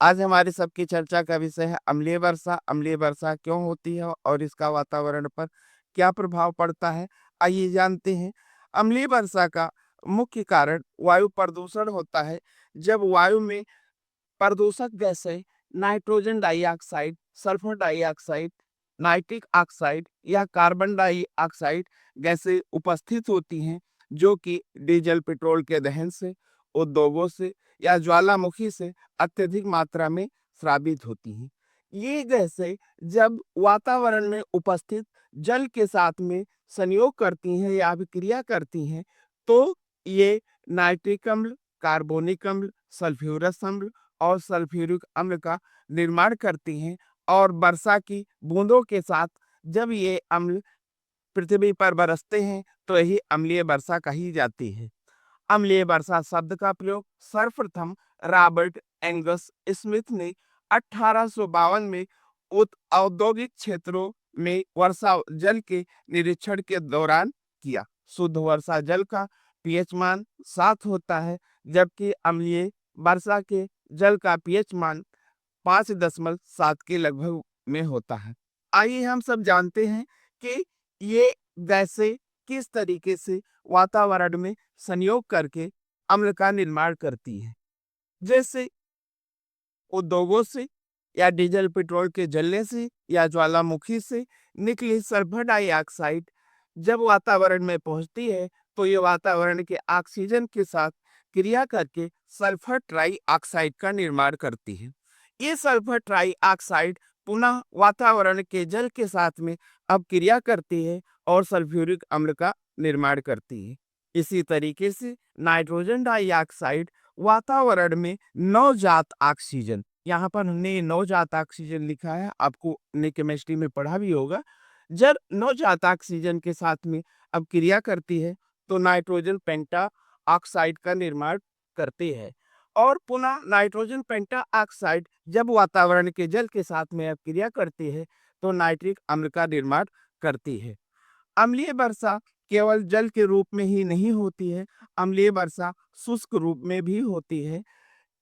आज हमारी सबकी चर्चा का विषय है अम्लीय वर्षा। अम्लीय वर्षा क्यों होती है और इसका वातावरण पर क्या प्रभाव पड़ता है, आइए जानते हैं। अम्लीय वर्षा का मुख्य कारण वायु प्रदूषण होता है। जब वायु में प्रदूषक गैसें nitrogen dioxide, sulphur dioxide, nitric oxide या कार्बन डाइऑक्साइड गैसें उपस्थित होती हैं, जो कि डीजल पेट्रोल के दहन से, उद्योगों से या ज्वालामुखी से अत्यधिक मात्रा में स्रावित होती हैं। ये गैसें जब वातावरण में उपस्थित जल के साथ में संयोग करती हैं या अभिक्रिया करती हैं, तो ये नाइट्रिक अम्ल, कार्बोनिक अम्ल, सल्फ्यूरस अम्ल और सल्फ्यूरिक अम्ल का निर्माण करती हैं। और वर्षा की बूंदों के साथ जब ये अम्ल पृथ्वी पर बरसते हैं, तो यही अम्लीय वर्षा कही जाती है। अम्लीय वर्षा शब्द का प्रयोग सर्वप्रथम रॉबर्ट एंगस स्मिथ ने 1852 में औद्योगिक क्षेत्रों में वर्षा जल के निरीक्षण के दौरान किया। शुद्ध वर्षा जल का पीएच मान 7 होता है, जबकि अम्लीय वर्षा के जल का पीएच मान 5.7 के लगभग में होता है। आइए हम सब जानते हैं कि ये गैसें किस तरीके से वातावरण में संयोग करके अम्ल का निर्माण करती है। जैसे उद्योगों से या डीजल पेट्रोल के जलने से या ज्वालामुखी से निकली सल्फर डाइऑक्साइड जब वातावरण में पहुंचती है, तो ये वातावरण के ऑक्सीजन के साथ क्रिया करके सल्फर ट्राई ऑक्साइड का निर्माण करती है। ये सल्फर ट्राई ऑक्साइड पुनः वातावरण के जल के साथ में अब क्रिया करती है और सल्फ्यूरिक अम्ल का निर्माण करती है। इसी तरीके से नाइट्रोजन डाइऑक्साइड वातावरण में नवजात ऑक्सीजन, यहाँ पर हमने नवजात ऑक्सीजन लिखा है, आपको ने केमिस्ट्री में पढ़ा भी होगा। जब नवजात ऑक्सीजन के साथ में अब क्रिया करती है, तो नाइट्रोजन पेंटा ऑक्साइड का निर्माण करती है और पुनः नाइट्रोजन पेंटा ऑक्साइड जब वातावरण के जल के साथ में अब क्रिया करती है, तो नाइट्रिक अम्ल का निर्माण करती है। अम्लीय वर्षा केवल जल के रूप में ही नहीं होती है, अम्लीय वर्षा शुष्क रूप में भी होती है।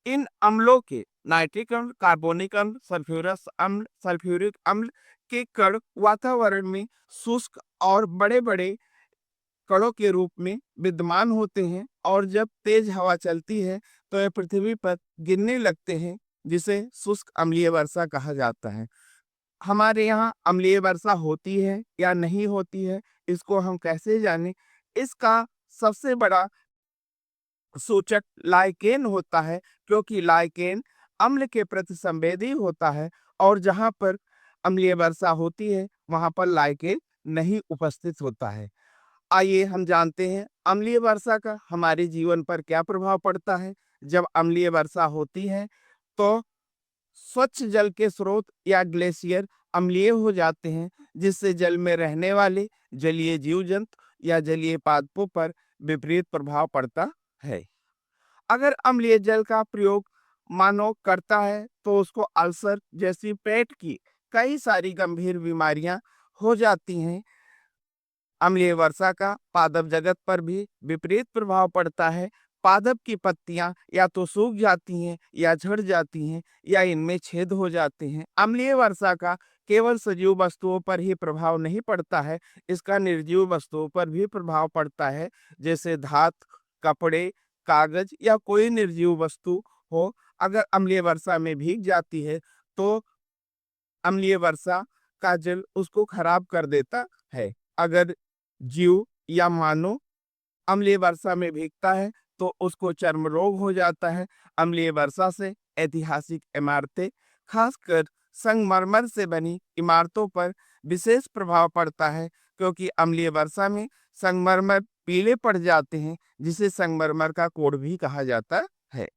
इन अम्लों के नाइट्रिक अम्ल, कार्बोनिक अम्ल, सल्फ्यूरस अम्ल, सल्फ्यूरिक अम्ल के कण वातावरण में शुष्क और बड़े-बड़े कणों के रूप में विद्यमान होते हैं और जब तेज हवा चलती है, तो यह पृथ्वी पर गिरने लगते हैं, जिसे शुष्क अम्लीय वर्षा कहा जाता है। हमारे यहाँ अम्लीय वर्षा होती है या नहीं होती है, इसको हम कैसे जानें? इसका सबसे बड़ा सूचक लाइकेन होता है, क्योंकि लाइकेन अम्ल के प्रति संवेदी होता है और जहाँ पर अम्लीय वर्षा होती है, वहाँ पर लाइकेन नहीं उपस्थित होता है। आइए हम जानते हैं अम्लीय वर्षा का हमारे जीवन पर क्या प्रभाव पड़ता है। जब अम्लीय वर्षा होती है, तो स्वच्छ जल के स्रोत या ग्लेशियर अम्लीय हो जाते हैं, जिससे जल में रहने वाले जलीय जीव जंतु या जलीय पादपों पर विपरीत प्रभाव पड़ता है। अगर अम्लीय जल का प्रयोग मानव करता है, तो उसको अल्सर जैसी पेट की कई सारी गंभीर बीमारियां हो जाती हैं। अम्लीय वर्षा का पादप जगत पर भी विपरीत प्रभाव पड़ता है। पादप की पत्तियां या तो सूख जाती हैं या झड़ जाती हैं या इनमें छेद हो जाते हैं। अम्लीय वर्षा का केवल सजीव वस्तुओं पर ही प्रभाव नहीं पड़ता है, इसका निर्जीव वस्तुओं पर भी प्रभाव पड़ता है। जैसे धातु, कपड़े, कागज या कोई निर्जीव वस्तु हो, अगर अम्लीय वर्षा में भीग जाती है, तो अम्लीय वर्षा का जल उसको खराब कर देता है। अगर जीव या मानव अम्लीय वर्षा में भीगता है, तो उसको चर्म रोग हो जाता है। अम्लीय वर्षा से ऐतिहासिक इमारतें, खासकर संगमरमर से बनी इमारतों पर विशेष प्रभाव पड़ता है, क्योंकि अम्लीय वर्षा में संगमरमर पीले पड़ जाते हैं, जिसे संगमरमर का कोड भी कहा जाता है।